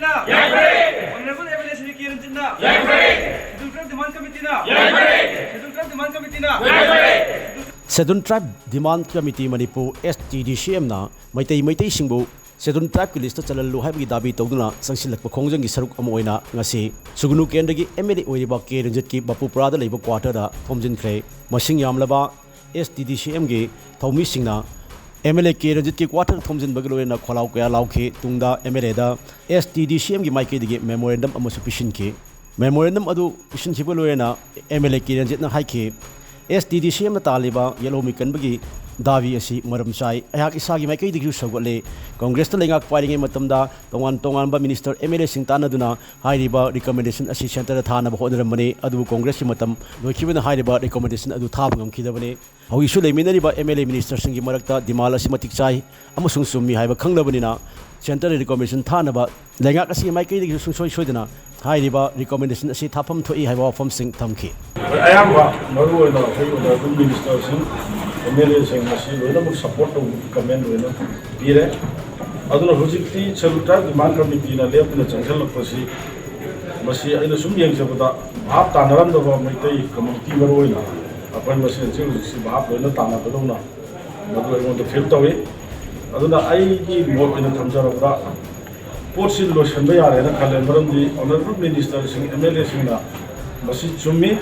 Honorable MLA Shri Ranjit Scheduled Tribe Demand Committee Scheduled Tribe Demand Committee Scheduled Tribe Demand Committee Manipur Stdcm na Maitai Singbu Scheduled Tribe ki list chalalu haibi dabi tawduna sangsilak khongjang gi saruk ama oina ngasi Sugnu kendagi MLA oiriba ke Ranjit ki Bapupura da leiba Quater da Thomjinkhre masing yamlaba Stdcm gi Thomi singna MLA ke Ranjit ki Quater Thomjin bagloena kholau kya lauke tungda MLA da Stdcm gi maike digi memorandum amasu pishin ke memorandum adu pishin khibaloena MLA ke Ranjit na haike Stdcm na taliba yellow mikan bagi davi asi maram sai ayak isagi mai kai digru sogole congress ta lengak firing e matamda tongan ba minister MLA singtana duna hairiba recommendation asi center thana ba hodaramani adu congress ki matam loikibena hairiba recommendation adu thab ngam khidabani hawi su leminari ba MLA minister singi marakta dimal asi matik chai amusung summi haiba khanglabani na center recommendation thana ba lengak asi mai kai digru sungsoi soidana hairiba recommendation asi thapam thoi haiba form sing thamki ayamba maru na hoy minister sing MLA sing masi loina muk support to comment loina pire aduna hojikti chaluta demand committee na lep na changel lakpasi masi aina sum yeng jabada bhap tanaram da maitai committee maroina apan masi chil si bhap loina tana badona madu ai mon feel tawi aduna ai gi mo ina thamjara bra porsi lo shanba yare na khale maram di honorable minister sing MLA sing na masi chummi